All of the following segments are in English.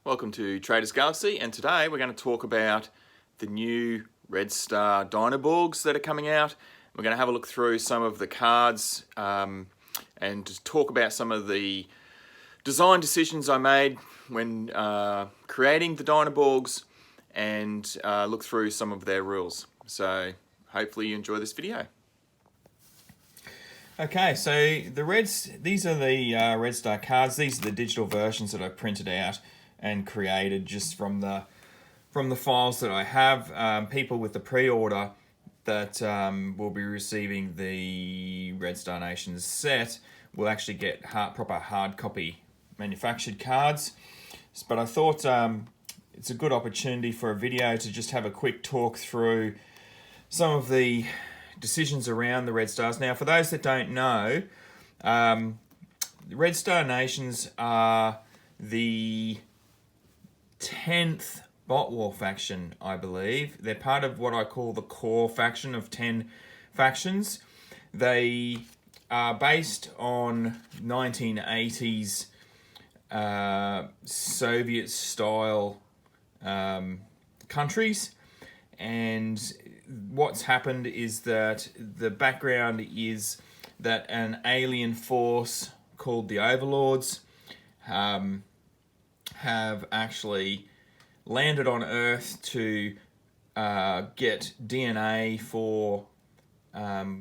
Welcome to Traders Galaxy, and today we're going to talk about the new Red Star Dinoborgs that are coming out. We're going to have a look through some of the cards and just talk about some of the design decisions I made when creating the Dinoborgs and look through some of their rules. So hopefully you enjoy this video. Okay, so these are the Red Star cards. These are the digital versions that I printed out and created just from the files that I have. People with the pre-order that will be receiving the Red Star Nations set will actually get proper hard copy manufactured cards. But I thought it's a good opportunity for a video to just have a quick talk through some of the decisions around the Red Stars. Now, for those that don't know, the Red Star Nations are the 10th bot war faction, I believe. They're part of what I call the core faction of 10 factions. They are based on 1980s Soviet-style countries, and what's happened is that the background is that an alien force called the Overlords have actually landed on Earth to get DNA for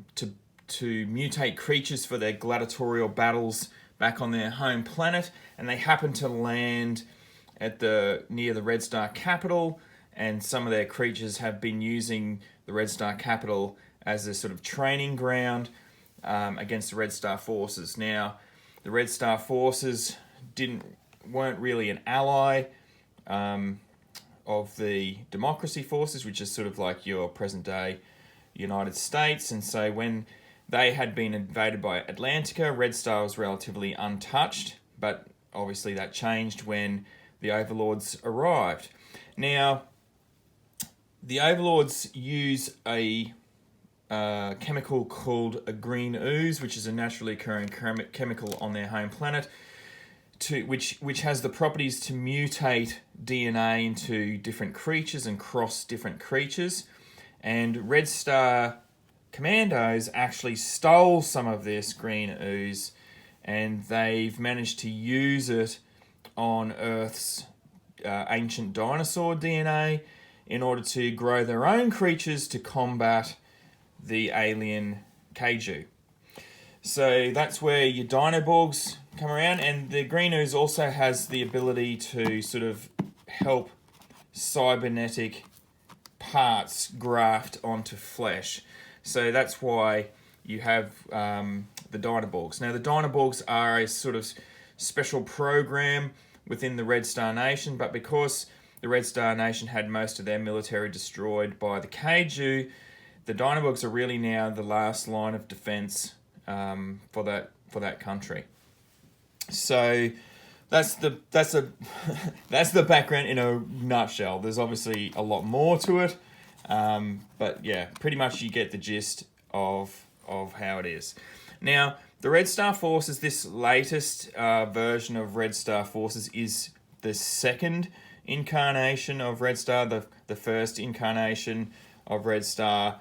to mutate creatures for their gladiatorial battles back on their home planet, and they happen to land at near the Red Star capital, and some of their creatures have been using the Red Star capital as a sort of training ground against the Red Star forces. Now, the Red Star forces weren't really an ally of the democracy forces, which is sort of like your present day United States. And so when they had been invaded by Atlantica, Red Star was relatively untouched, but obviously that changed when the Overlords arrived. Now, the Overlords use a chemical called a green ooze, which is a naturally occurring chemical on their home planet, which has the properties to mutate DNA into different creatures and cross different creatures. And Red Star Commandos actually stole some of this green ooze, and they've managed to use it on Earth's ancient dinosaur DNA in order to grow their own creatures to combat the alien Kaiju. So that's where your Dinoborgs come around, and the green ooze also has the ability to sort of help cybernetic parts graft onto flesh. So that's why you have the Dinoborgs. Now, the Dinoborgs are a sort of special program within the Red Star Nation, but because the Red Star Nation had most of their military destroyed by the Kaiju, the Dinoborgs are really now the last line of defense for that country. So that's the background in a nutshell. There's obviously a lot more to it, but yeah, pretty much you get the gist of how it is. Now, the Red Star Forces, this latest version of Red Star Forces, is the second incarnation of Red Star. The first incarnation of Red Star,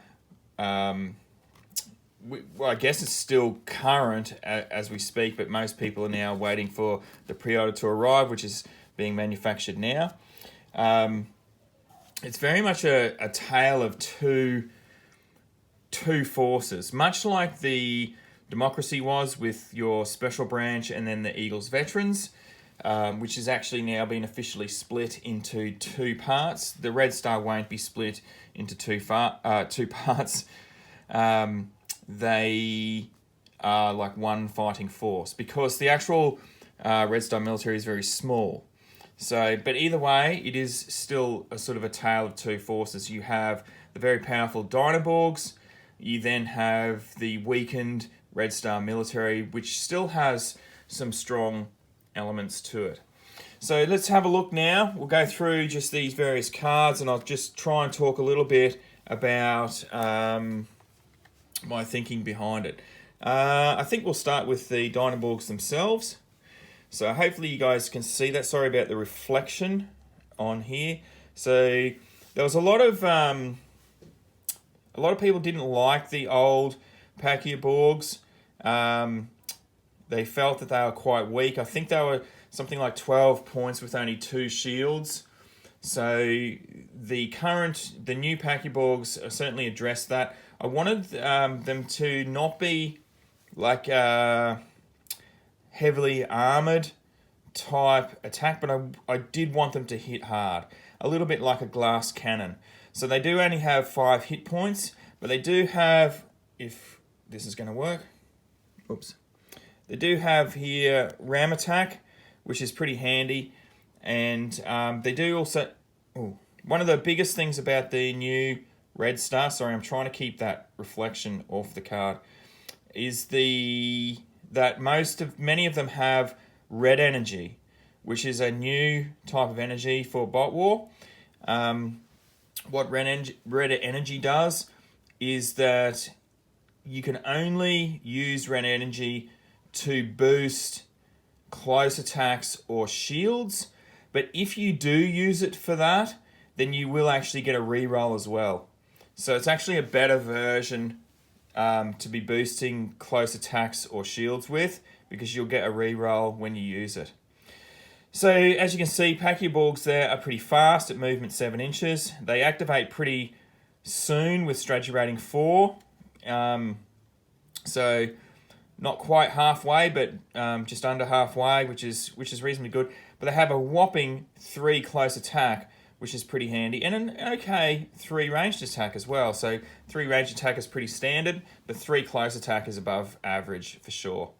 well, I guess it's still current as we speak, but most people are now waiting for the pre-order to arrive, which is being manufactured now. It's very much a tale of two forces, much like the Democracy was with your Special Branch and then the Eagles Veterans, which has actually now been officially split into two parts. The Red Star won't be split into two parts. They are like one fighting force because the actual Red Star military is very small. So, but either way, it is still a sort of a tale of two forces. You have the very powerful Dinoborgs. You then have the weakened Red Star military, which still has some strong elements to it. So let's have a look now. We'll go through just these various cards, and I'll just try and talk a little bit about my thinking behind it. I think we'll start with the Dinoborgs themselves. So hopefully you guys can see that. Sorry about the reflection on here. So there was a lot of people didn't like the old Pachyrborgs. They felt that they were quite weak. I think they were something like 12 points with only 2 shields. So the new Pachyrborgs certainly addressed that. I wanted them to not be like heavily armored type attack, but I did want them to hit hard, a little bit like a glass cannon. So they do only have 5 hit points, but they do have, if this is going to work, oops, they do have here ram attack, which is pretty handy, and they do also, one of the biggest things about the new Red Star, sorry, I'm trying to keep that reflection off the card, is that many of them have red energy, which is a new type of energy for bot war. What red energy does is that you can only use red energy to boost close attacks or shields, but if you do use it for that, then you will actually get a reroll as well. So it's actually a better version to be boosting close attacks or shields with, because you'll get a reroll when you use it. So as you can see, Pachyrborgs there are pretty fast at movement 7 inches. They activate pretty soon with strategy rating 4. So not quite halfway, but just under halfway, which is reasonably good. But they have a whopping 3 close attack, which is pretty handy, and an okay 3 ranged attack as well. So 3 ranged attack is pretty standard, but 3 close attack is above average for sure.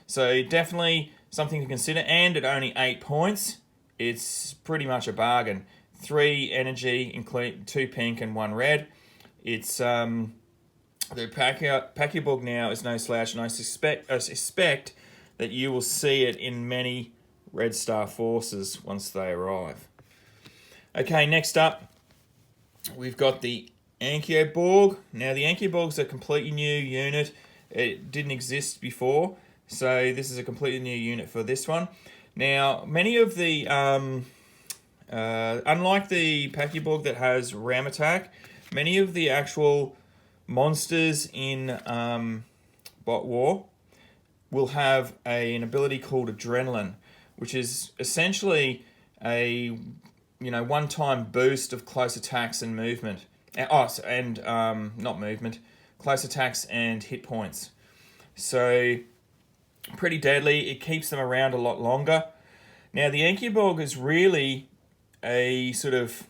So definitely something to consider, and at only 8 points, it's pretty much a bargain. 3 energy, including 2 pink and 1 red. It's the Pachyrborg now is no slouch, and I suspect that you will see it in many Red Star forces once they arrive. Okay, next up, we've got the Anki Borg. Now, the Anki Borg's a completely new unit. It didn't exist before, so this is a completely new unit for this one. Now, many of the, unlike the Pachyrborg that has ram attack, many of the actual monsters in Bot War will have an ability called Adrenaline, which is essentially a one-time boost of close attacks and movement. Not movement, close attacks and hit points. So pretty deadly. It keeps them around a lot longer. Now the Anki Borg is really a sort of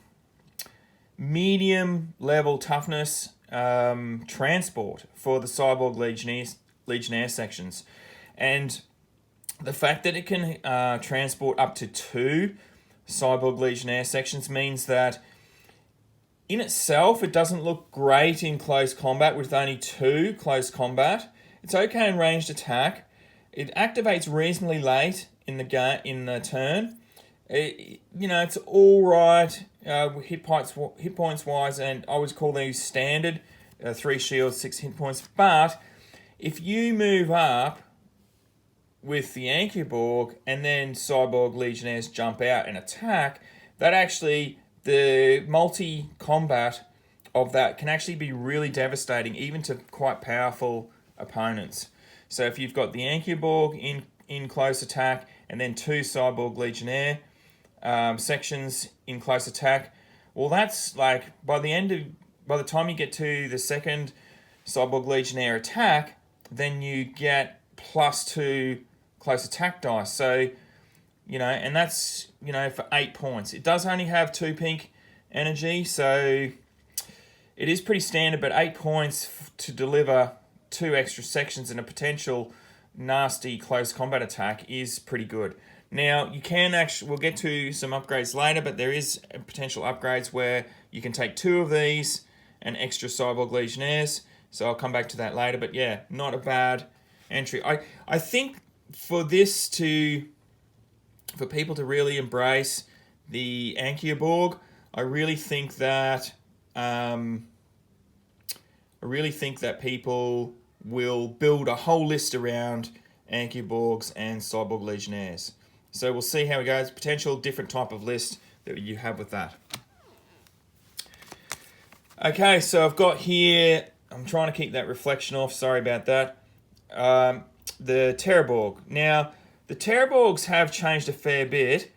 medium level toughness transport for the Cyborg Legionnaire sections, and the fact that it can transport up to 2 Cyborg Legionnaire sections means that in itself it doesn't look great in close combat with only 2 close combat. It's okay in ranged attack. It activates reasonably late in the turn. It's all right hit points wise, and I would call these standard 3 shields, 6 hit points. But if you move up with the Anki Borg and then Cyborg Legionnaires jump out and attack, that actually, the multi-combat of that can actually be really devastating, even to quite powerful opponents. So if you've got the Anki Borg in close attack and then 2 Cyborg Legionnaire sections in close attack, well, that's like by the time you get to the second Cyborg Legionnaire attack, then you get +2 close attack dice. So, and that's, for 8 points. It does only have 2 pink energy, so it is pretty standard, but 8 points to deliver 2 extra sections and a potential nasty close combat attack is pretty good. Now, we'll get to some upgrades later, but there is potential upgrades where you can take 2 of these and extra Cyborg Legionnaires, so I'll come back to that later, but yeah, not a bad entry. I think for people to really embrace the Anki Borg, I really think that people will build a whole list around Anki Borgs and Cyborg Legionnaires. So we'll see how it goes. Potential different type of list that you have with that. Okay, so I've got here, I'm trying to keep that reflection off, sorry about that. The Terra Borg. Now, the Terra Borgs have changed a fair bit.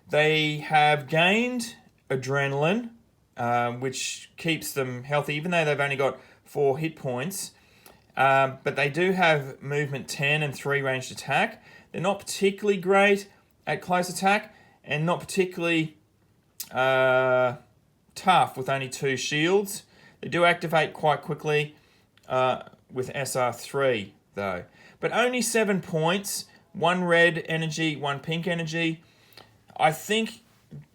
They have gained adrenaline, which keeps them healthy, even though they've only got 4 hit points. But they do have movement 10 and 3 ranged attack. They're not particularly great at close attack, and not particularly tough with only 2 shields. They do activate quite quickly with SR3 though. But only 7 points, 1 red energy, 1 pink energy. I think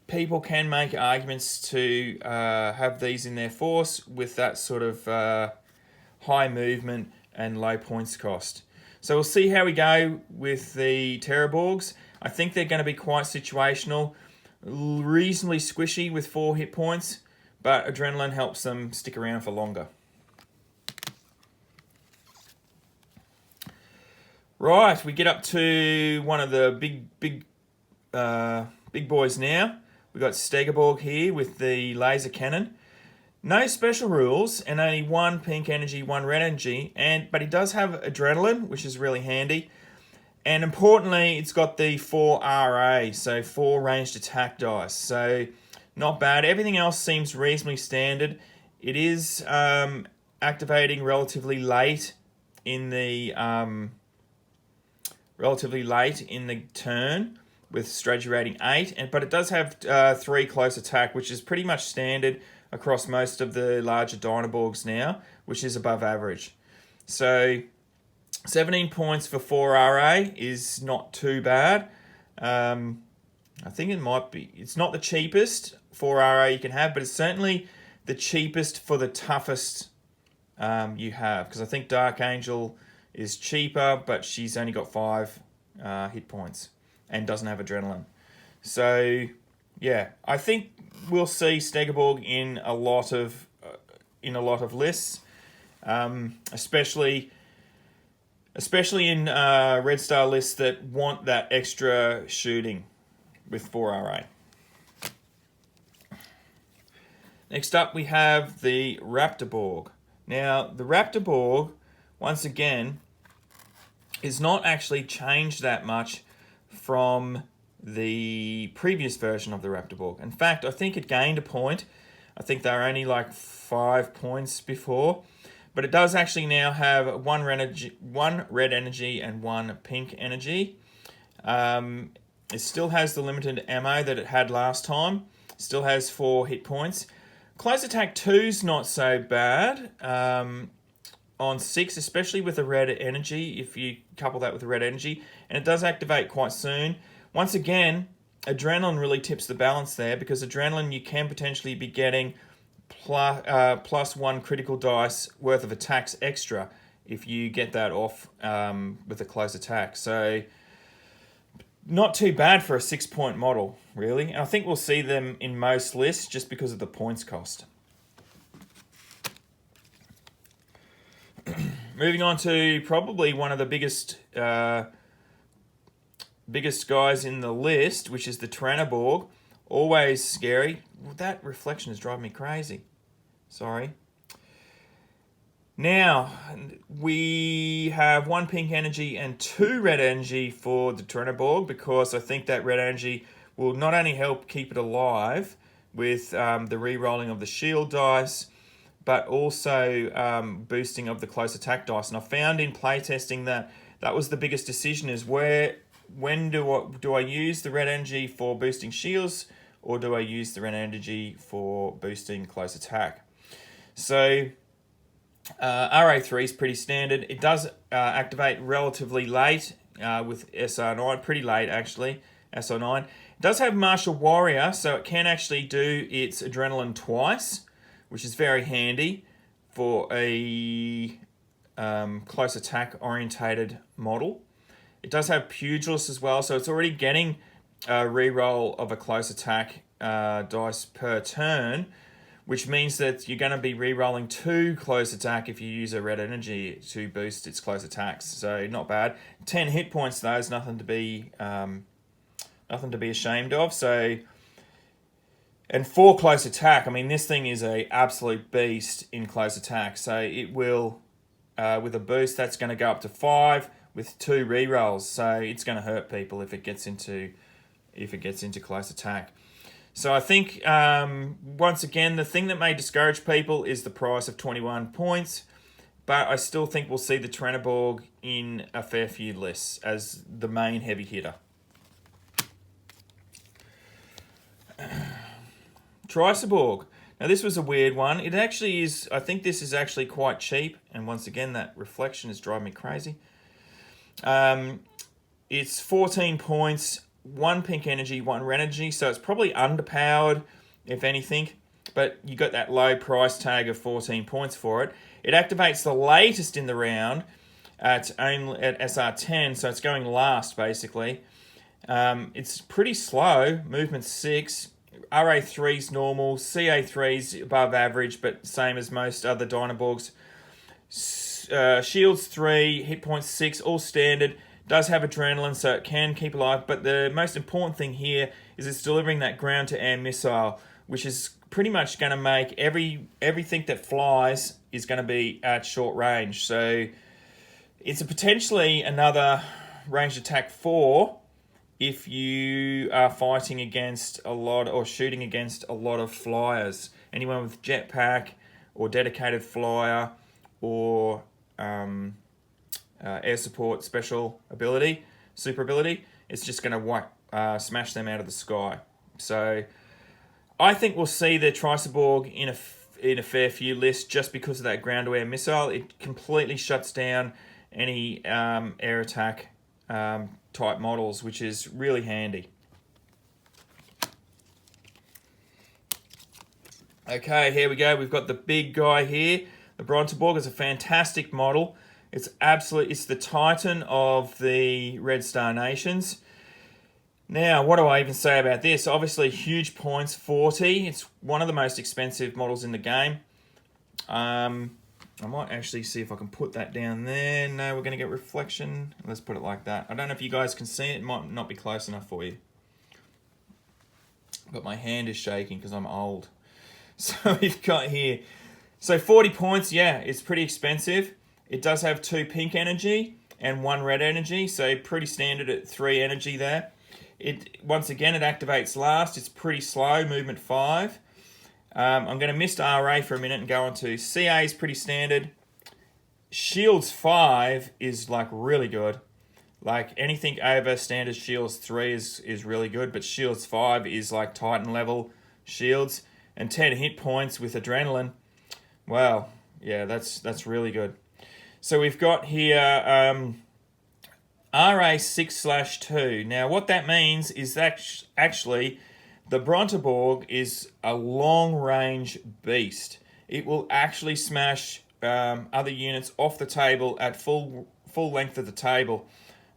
people can make arguments to have these in their force with that sort of high movement and low points cost. So we'll see how we go with the Terra Borgs. I think they're going to be quite situational, reasonably squishy with 4 hit points, but adrenaline helps them stick around for longer. Right, we get up to one of the big boys now. We've got Stagerborg here with the laser cannon. No special rules and only 1 pink energy, 1 red energy, but he does have adrenaline, which is really handy. And importantly, it's got the 4 RA, so 4 ranged attack dice. So not bad. Everything else seems reasonably standard. It is activating relatively late in the turn with strategy rating 8, but it does have 3 close attack, which is pretty much standard across most of the larger Dinoborgs now, which is above average. So 17 points for 4 RA is not too bad. I think it might be. It's not the cheapest 4 RA you can have, but it's certainly the cheapest for the toughest you have. Because I think Dark Angel is cheaper, but she's only got 5 hit points and doesn't have adrenaline. So yeah, I think we'll see Stagerborg in a lot of lists, especially in Red Star lists that want that extra shooting with 4 RA. Next up, we have the Raptorborg. Now, the Raptorborg, once again, is not actually changed that much from the previous version of the Raptorborg. In fact, I think it gained a point. I think they were only like 5 points before. But it does actually now have 1 red energy and 1 pink energy. It still has the limited ammo that it had last time. It still has 4 hit points. Close attack 2's not so bad on 6, especially with the red energy, if you couple that with the red energy. And it does activate quite soon. Once again, adrenaline really tips the balance there, because adrenaline you can potentially be getting plus 1 critical dice worth of attacks extra if you get that off with a close attack. So not too bad for a 6-point model, really. And I think we'll see them in most lists just because of the points cost. Moving on to probably one of the biggest guys in the list, which is the Taranaborg. Always scary. That reflection is driving me crazy. Sorry. Now, we have 1 pink energy and 2 red energy for the Taranaborg, because I think that red energy will not only help keep it alive with the re-rolling of the shield dice, but also boosting of the close attack dice. And I found in playtesting that was the biggest decision, is when do I use the red energy for boosting shields, or do I use the red energy for boosting close attack? So RA3 is pretty standard. It does activate relatively late with SR9, pretty late actually, SR9. It does have Martial Warrior, so it can actually do its adrenaline twice, which is very handy for a close attack orientated model. It does have Pugilist as well, so it's already getting a reroll of a close attack dice per turn, which means that you're going to be re-rolling 2 close attack if you use a red energy to boost its close attacks. So not bad. 10 hit points though is nothing to be nothing to be ashamed of. So, and for close attack, I mean, this thing is a absolute beast in close attack. So it will, with a boost, that's going to go up to 5 with 2 rerolls. So it's going to hurt people if it gets into close attack. So I think once again, the thing that may discourage people is the price of 21 points. But I still think we'll see the Taranaborg in a fair few lists as the main heavy hitter. Tricerborg. Now this was a weird one. It actually is, I think this is actually quite cheap. And once again, that reflection is driving me crazy. It's 14 points, 1 pink energy, 1 red energy. So it's probably underpowered, if anything. But you got that low price tag of 14 points for it. It activates the latest in the round at SR10, so it's going last, basically. It's pretty slow, movement 6, RA3's normal, CA3's above average, but same as most other Dinoborgs. Shields 3, hit points 6, all standard. Does have adrenaline, so it can keep alive, but the most important thing here is it's delivering that ground-to-air missile, which is pretty much going to make everything that flies is going to be at short range. So it's potentially another ranged attack 4 if you are fighting against a lot or shooting against a lot of flyers. Anyone with jetpack or dedicated flyer or air support special ability, super ability, it's just going to smash them out of the sky. So I think we'll see the Tricerborg in a fair few lists just because of that ground-to-air missile. It completely shuts down any air attack type models, which is really handy. Okay, here we go. We've got the big guy here. The Bronteborg is a fantastic model. It's the Titan of the Red Star Nations. Now, what do I even say about this? Obviously, huge points, 40. It's one of the most expensive models in the game. I might actually see if I can put that down there. No, we're going to get reflection. Let's put it like that. I don't know if you guys can see it. It might not be close enough for you. But my hand is shaking because I'm old. So we've got here. So 40 points, yeah, it's pretty expensive. It does have 2 pink energy and 1 red energy. So pretty standard at 3 energy there. Once again, it activates last. It's pretty slow, movement 5. I'm going to miss RA for a minute and go on to CA is pretty standard. Shields 5 is like really good. Like anything over standard Shields 3 is really good, but Shields 5 is like Titan level shields. And 10 hit points with adrenaline. Wow, yeah, that's really good. So we've got here RA 6/2. Now, what that means is that actually the Bronteborg is a long-range beast. It will actually smash other units off the table at full length of the table,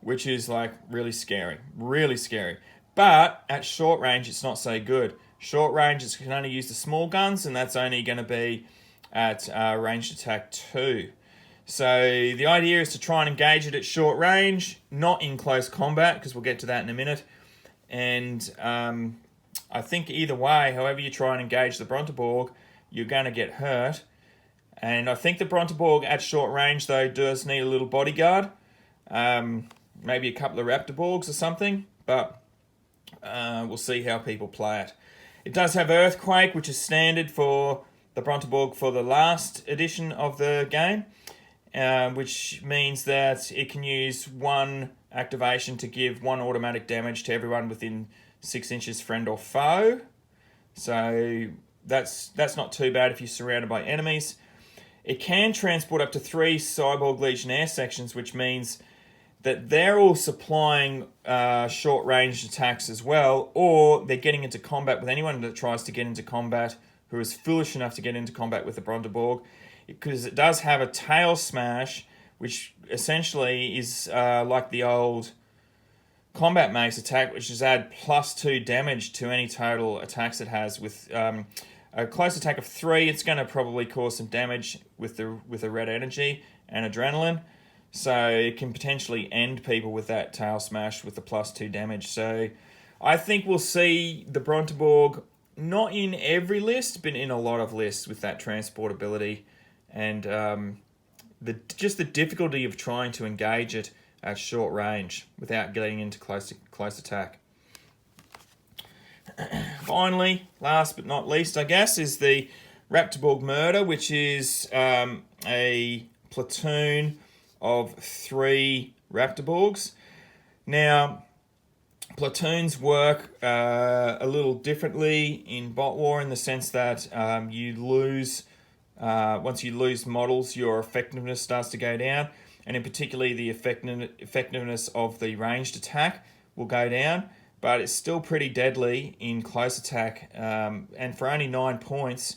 which is like really scary, really scary. But at short range, it's not so good. Short range, it can only use the small guns, and that's only going to be at ranged attack 2. So the idea is to try and engage it at short range, not in close combat, because we'll get to that in a minute. And I think either way, however you try and engage the Bronteborg, you're going to get hurt. And I think the Bronteborg at short range, though, does need a little bodyguard. Maybe a couple of Raptorborgs or something, but we'll see how people play it. It does have Earthquake, which is standard for the Bronteborg for the last edition of the game. Which means that it can use 1 activation to give 1 automatic damage to everyone within 6 inches, friend or foe. So that's not too bad if you're surrounded by enemies. It can transport up to 3 Cyborg Legionnaires sections, which means that they're all supplying short-range attacks as well, or they're getting into combat with anyone that tries to get into combat who is foolish enough to get into combat with the Bronteborg. Because it does have a tail smash, which essentially is like the old combat mace attack, which is add +2 damage to any total attacks it has. With a close attack of 3, it's going to probably cause some damage with the red energy and adrenaline. So it can potentially end people with that tail smash with the +2 damage. So I think we'll see the Bronteborg not in every list, but in a lot of lists with that transportability and just the difficulty of trying to engage it at short range without getting into close attack. Finally, last but not least, I guess, is the Raptorborg Murder, which is a platoon of 3 Raptorborgs. Now, platoons work a little differently in bot war in the sense that you lose once you lose models, your effectiveness starts to go down, and in particularly the effectiveness of the ranged attack will go down. But it's still pretty deadly in close attack, and for only 9 points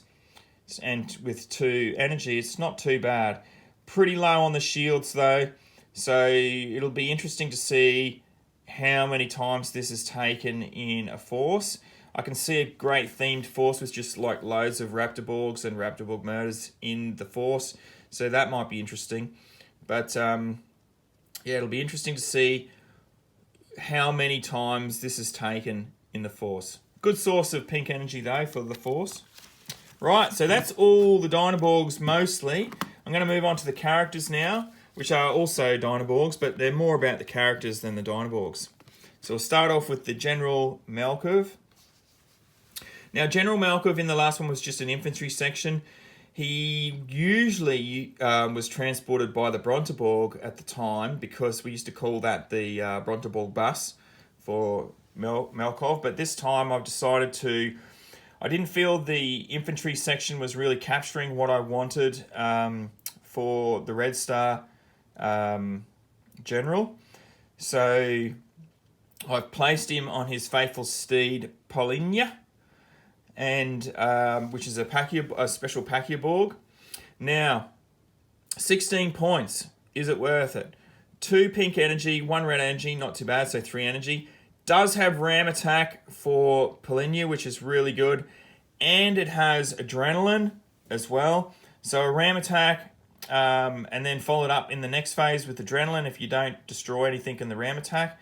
and with 2 energy, it's not too bad. Pretty low on the shields though, so it'll be interesting to see how many times this is taken in a force. I can see a great themed force with just like loads of Raptorborgs and Raptorborg Murders in the force, so that might be interesting. But yeah, it'll be interesting to see how many times this is taken in the force. Good source of pink energy though for the force. Right, so that's all the Dinoborgs mostly. I'm going to move on to the characters now, which are also Dinoborgs, but they're more about the characters than the Dinoborgs. So we'll start off with the General Markov. Now, General Markov in the last one was just an infantry section. He usually was transported by the Bronteborg at the time because we used to call that the Bronteborg bus for Markov. But this time I've decided to... I didn't feel the infantry section was really capturing what I wanted for the Red Star General. So I've placed him on his faithful steed Polinia, and which is a special Borg. Now, 16 points. Is it worth it? 2 pink energy, 1 red energy, not too bad, so 3 energy. Does have ram attack for Polinia, which is really good. And it has adrenaline as well. So a ram attack, and then followed up in the next phase with adrenaline if you don't destroy anything in the ram attack.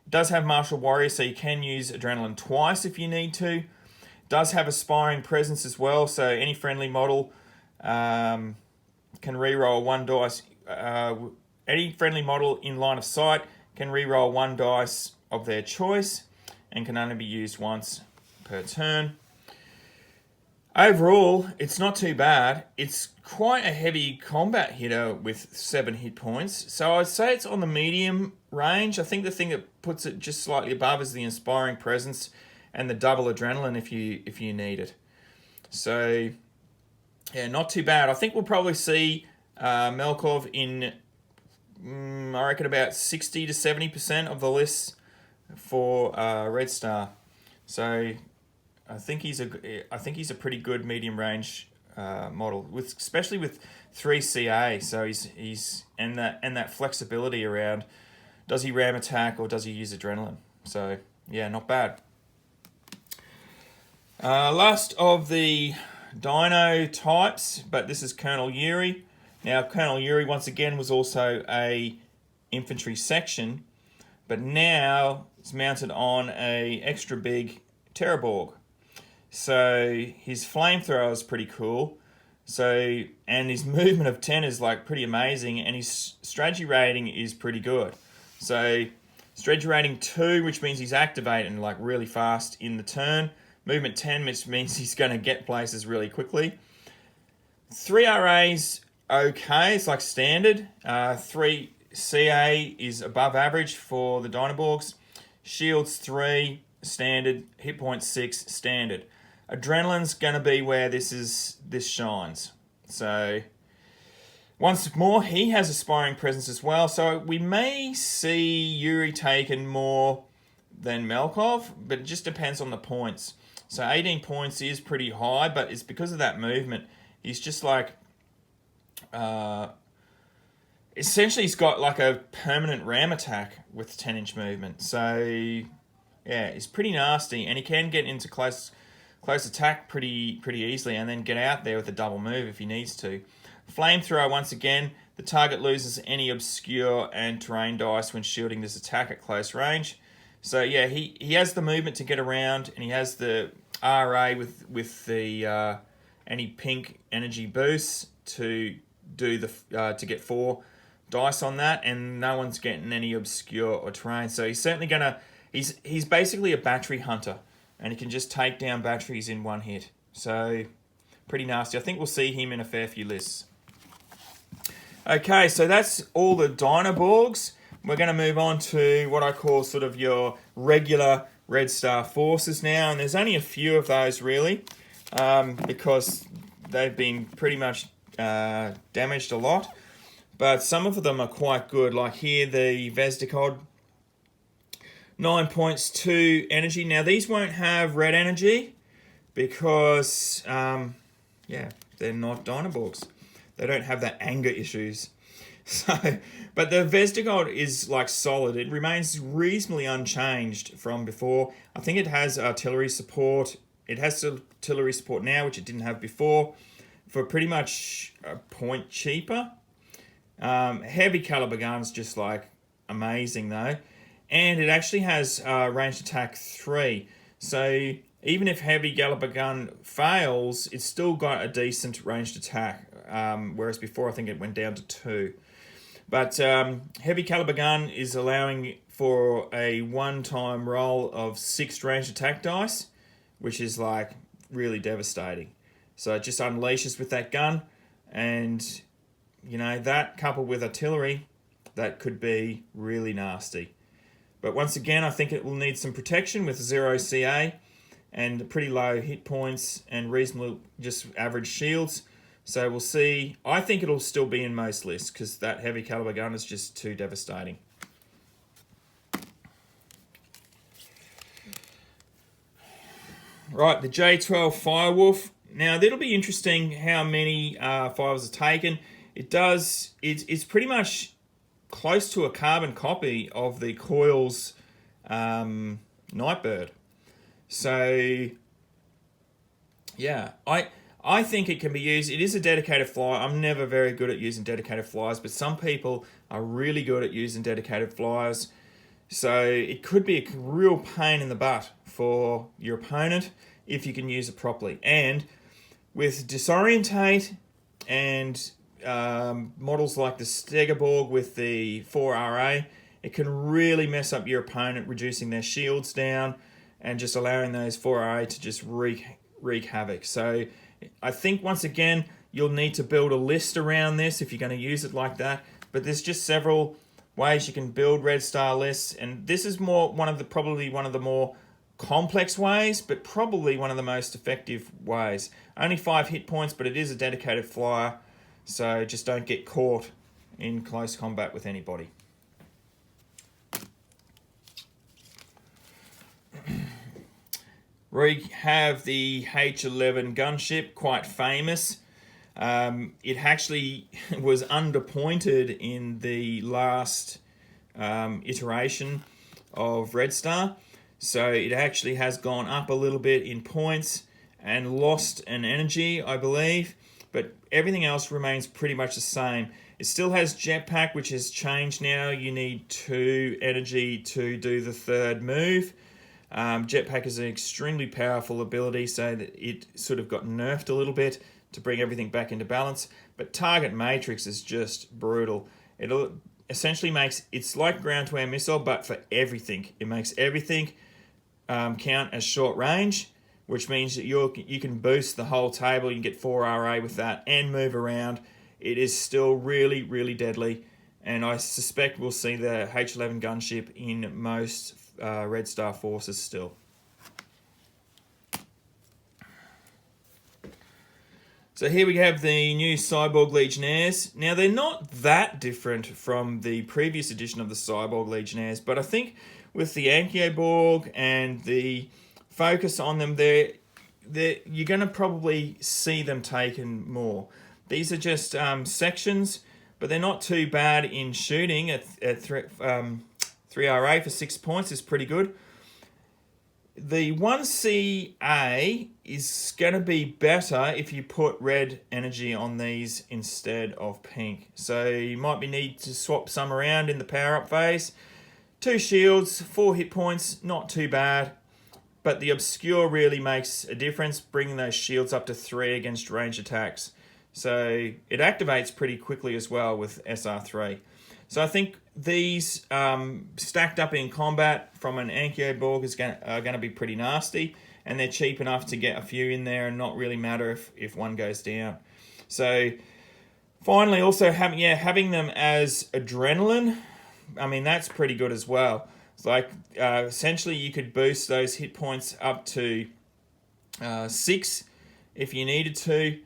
It does have martial warrior, so you can use adrenaline twice if you need to. Does have aspiring presence as well, so any friendly model can reroll 1 dice. Any friendly model in line of sight can reroll 1 dice of their choice and can only be used once per turn. Overall, it's not too bad. It's quite a heavy combat hitter with 7 hit points, so I'd say it's on the medium range. I think the thing that puts it just slightly above is the inspiring presence and the double adrenaline if you need it. So, yeah, not too bad. I think we'll probably see Markov in, I reckon, about 60 to 70% of the lists for Red Star. So, I think he's a pretty good medium range model, especially with 3 CA. So he's and that flexibility around. Does he ram attack or does he use adrenaline? So yeah, not bad. Last of the Dino types, but this is Colonel Yuri. Now, Colonel Yuri, once again, was also a infantry section, but now it's mounted on a extra big Terra Borg. So his flamethrower is pretty cool. So, and his movement of 10 is like pretty amazing, and his strategy rating is pretty good. So strategy rating 2, which means he's activating like really fast in the turn. Movement 10, which means he's going to get places really quickly. 3 RA's okay, it's like standard. 3 CA is above average for the Dinoborgs. Shields 3, standard. Hit points 6, standard. Adrenaline's going to be where this shines. So, once more, he has aspiring presence as well. So, we may see Yuri taken more than Markov, but it just depends on the points. So 18 points is pretty high, but it's because of that movement. He's just like... essentially, he's got like a permanent ram attack with 10-inch movement. So, yeah, he's pretty nasty. And he can get into close attack pretty easily and then get out there with a double move if he needs to. Flamethrower, once again, the target loses any obscure and terrain dice when shielding this attack at close range. So yeah, he has the movement to get around, and he has the RA with the any pink energy boosts to do the to get 4 dice on that, and no one's getting any obscure or terrain. So he's certainly gonna he's basically a battery hunter, and he can just take down batteries in one hit. So pretty nasty. I think we'll see him in a fair few lists. Okay, so that's all the Dinoborgs. We're going to move on to what I call sort of your regular Red Star forces now, and there's only a few of those really, because they've been pretty much damaged a lot. But some of them are quite good, like here the Vezdikod, 9 points, 2 energy. Now these won't have red energy because, yeah, they're not Dinoborgs. They don't have that anger issues. So, but the Vezdikod is like solid. It remains reasonably unchanged from before. I think it has artillery support. It has artillery support now, which it didn't have before, for pretty much a point cheaper. Heavy caliber guns, just like amazing though. And it actually has ranged attack 3. So even if heavy caliber gun fails, it's still got a decent ranged attack. Whereas before I think it went down to 2. But heavy caliber gun is allowing for a one-time roll of 6 ranged attack dice, which is like really devastating. So it just unleashes with that gun, and you know, that coupled with artillery, that could be really nasty. But once again, I think it will need some protection with 0 CA and pretty low hit points and reasonable just average shields. So we'll see. I think it'll still be in most lists because that heavy caliber gun is just too devastating. Right, the J12 Firewolf. Now that'll be interesting how many Firewolves are taken. It's pretty much close to a carbon copy of the Coil's Nightbird. So yeah, I think it can be used. It is a dedicated flyer. I'm never very good at using dedicated flyers, but some people are really good at using dedicated flyers. So it could be a real pain in the butt for your opponent if you can use it properly. And with Disorientate and models like the Stagerborg with the 4RA, it can really mess up your opponent, reducing their shields down and just allowing those 4RA to just wreak havoc. So I think once again you'll need to build a list around this if you're going to use it like that. But there's just several ways you can build Red Star lists, and this is probably one of the more complex ways, but probably one of the most effective ways. Only 5 hit points, but it is a dedicated flyer, so just don't get caught in close combat with anybody. We have the H11 Gunship, quite famous. It actually was underpointed in the last iteration of Red Star. So it actually has gone up a little bit in points and lost an energy, I believe. But everything else remains pretty much the same. It still has Jetpack, which has changed now. You need 2 energy to do the 3rd move. Jetpack is an extremely powerful ability, so that it sort of got nerfed a little bit to bring everything back into balance. But Target Matrix is just brutal. It essentially it's like ground-to-air missile, but for everything. It makes everything count as short range, which means that you can boost the whole table. You can get 4 RA with that and move around. It is still really, really deadly, and I suspect we'll see the H11 Gunship in most Red Star forces still. So here we have the new Cyborg Legionnaires. Now they're not that different from the previous edition of the Cyborg Legionnaires, but I think with the Anki Borg and the focus on them, you're going to probably see them taken more. These are just sections, but they're not too bad in shooting. At 3 RA for 6 points is pretty good. The 1CA is going to be better if you put red energy on these instead of pink. So you might need to swap some around in the power-up phase 2 shields, 4 hit points, not too bad. But the Obscure really makes a difference, bringing those shields up to 3 against range attacks. So it activates pretty quickly as well with SR3. So I think these stacked up in combat from an Anki Borg are going to be pretty nasty. And they're cheap enough to get a few in there and not really matter if one goes down. So finally, also having them as adrenaline, I mean, that's pretty good as well. It's like essentially you could boost those hit points up to 6 if you needed to.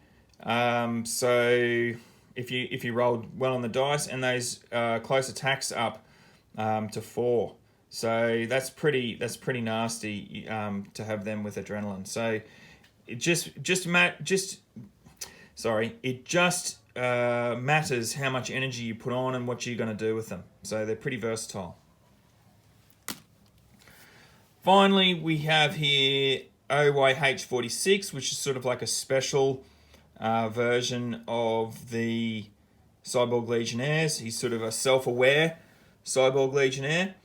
So if you rolled well on the dice, and those close attacks up to 4. So that's pretty nasty to have them with adrenaline. So it just matters how much energy you put on and what you're going to do with them. So they're pretty versatile. Finally, we have here OYH46, which is sort of like a special version of the Cyborg Legionnaires. He's sort of a self-aware Cyborg Legionnaire.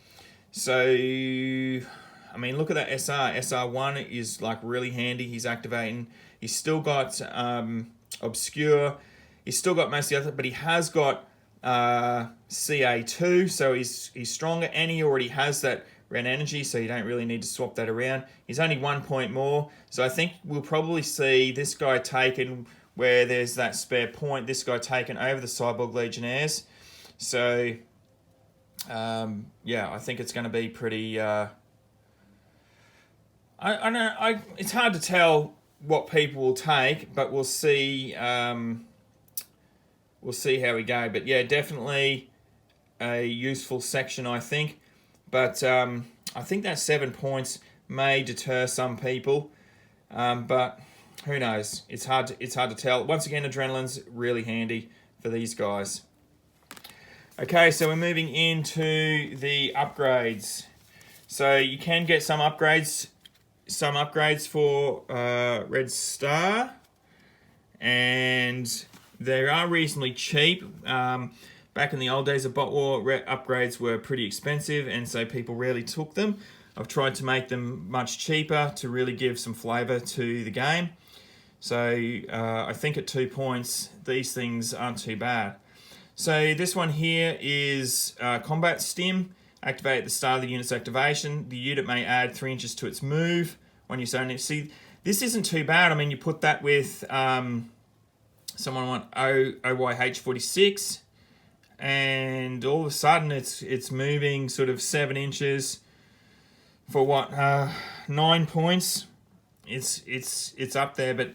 So, I mean, look at that SR. SR1 is like really handy. He's activating. He's still got Obscure. He's still got most of the other, but he has got CA2, so he's stronger, and he already has that red energy, so you don't really need to swap that around. He's only 1 point more, so I think we'll probably see this guy taken where there's that spare point, this guy taken over the Cyborg Legionnaires. So, yeah, I think it's going to be pretty... I don't know, it's hard to tell what people will take, but we'll see... we'll see how we go. But yeah, definitely a useful section, I think. But I think that 7 points may deter some people. But who knows? It's hard to tell. Once again, adrenaline's really handy for these guys. Okay, so we're moving into the upgrades. So you can get some upgrades for Red Star, and they are reasonably cheap. Back in the old days of Bot War, upgrades were pretty expensive, and so people rarely took them. I've tried to make them much cheaper to really give some flavour to the game. So I think at 2 points, these things aren't too bad. So this one here is Combat Stim. Activate at the start of the unit's activation. The unit may add 3 inches to its move when you zone it. See, this isn't too bad. I mean, you put that with someone want OYH46, and all of a sudden it's moving sort of 7 inches for what 9 points. It's up there, but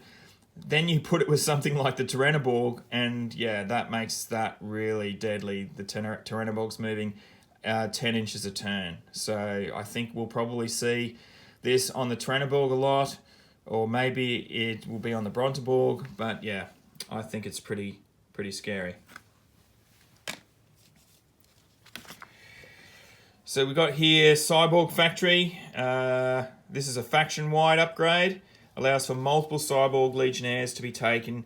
then you put it with something like the Taranaborg, and yeah, that makes that really deadly. The Taranaborg's moving 10 inches a turn. So I think we'll probably see this on the Taranaborg a lot, or maybe it will be on the Bronteborg, but yeah, I think it's pretty scary. So we got here Cyborg Factory. This is a faction-wide upgrade. Allows for multiple Cyborg Legionnaires to be taken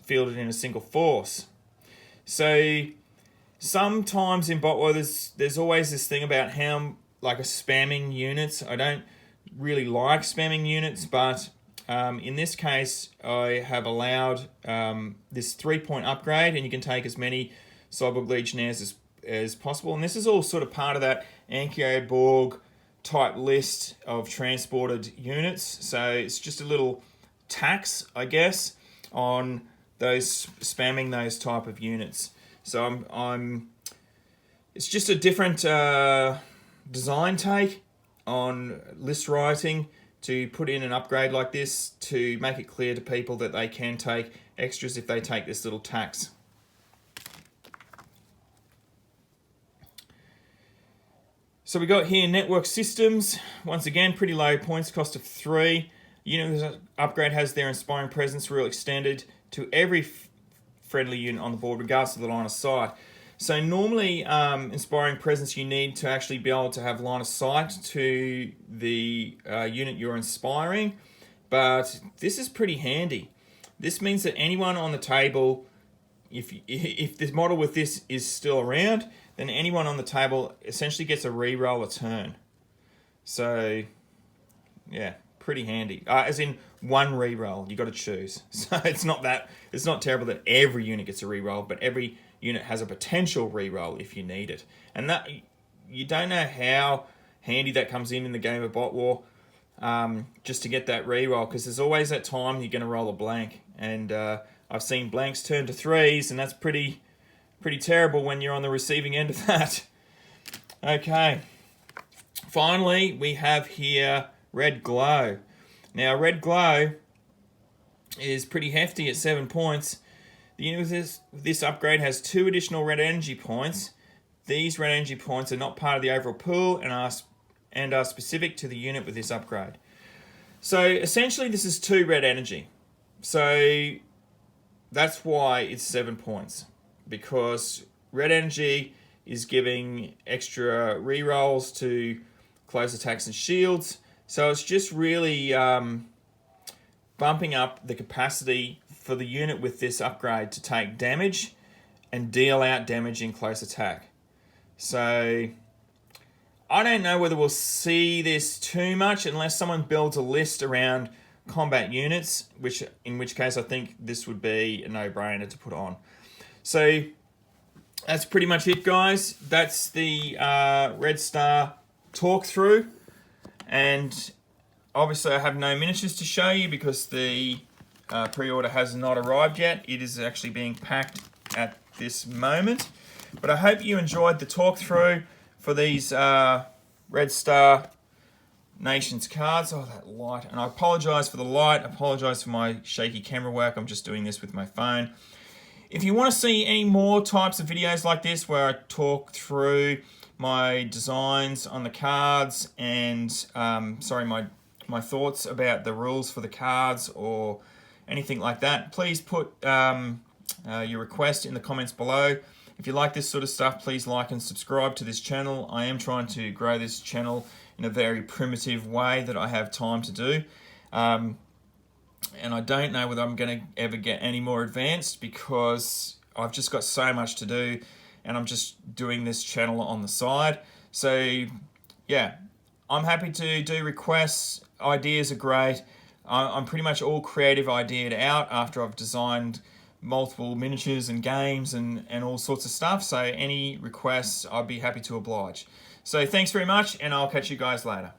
fielded in a single force. So sometimes in Bot War, there's always this thing about how like a spamming units. I don't really like spamming units, but in this case, I have allowed this 3-point upgrade, and you can take as many Cyborg Legionnaires as possible. And this is all sort of part of that Anki Borg type list of transported units. So it's just a little tax, I guess, on those spamming those type of units. So it's just a different design take on list writing to put in an upgrade like this to make it clear to people that they can take extras if they take this little tax. So we got here Network Systems. Once again, pretty low points, cost of 3. Unit upgrade has their Inspiring Presence rule extended to every friendly unit on the board, regardless of the line of sight. So normally, Inspiring Presence, you need to actually be able to have line of sight to the unit you're inspiring, but this is pretty handy. This means that anyone on the table, if this model with this is still around, then anyone on the table essentially gets a reroll a turn. So, yeah, pretty handy. As in one reroll, you got to choose. So it's not terrible that every unit gets a reroll, but every unit has a potential reroll if you need it. And that you don't know how handy that comes in the game of Bot War, just to get that reroll, because there's always that time you're going to roll a blank, and I've seen blanks turn to 3s, and that's pretty terrible when you're on the receiving end of that. Okay. Finally, we have here Red Glow. Now, Red Glow is pretty hefty at 7 points. The unit with this upgrade has 2 additional red energy points. These red energy points are not part of the overall pool and are specific to the unit with this upgrade. So, essentially, this is 2 red energy. So, that's why it's 7 points. Because red energy is giving extra rerolls to close attacks and shields. So it's just really bumping up the capacity for the unit with this upgrade to take damage and deal out damage in close attack. So I don't know whether we'll see this too much unless someone builds a list around combat units, in which case I think this would be a no-brainer to put on. So that's pretty much it, guys. That's the Red Star talk through, and obviously I have no miniatures to show you because the pre-order has not arrived yet. It is actually being packed at this moment, but I hope you enjoyed the talk through for these Red Star Nations cards. Oh, that light, and I apologize for the light, I apologize for my shaky camera work. I'm just doing this with my phone. If you want to see any more types of videos like this where I talk through my designs on the cards and my thoughts about the rules for the cards or anything like that, please put your request in the comments below. If you like this sort of stuff, please like and subscribe to this channel. I am trying to grow this channel in a very primitive way that I have time to do. And I don't know whether I'm going to ever get any more advanced because I've just got so much to do and I'm just doing this channel on the side. So, yeah, I'm happy to do requests. Ideas are great. I'm pretty much all creative ideaed out after I've designed multiple miniatures and games and all sorts of stuff. So any requests, I'd be happy to oblige. So thanks very much, and I'll catch you guys later.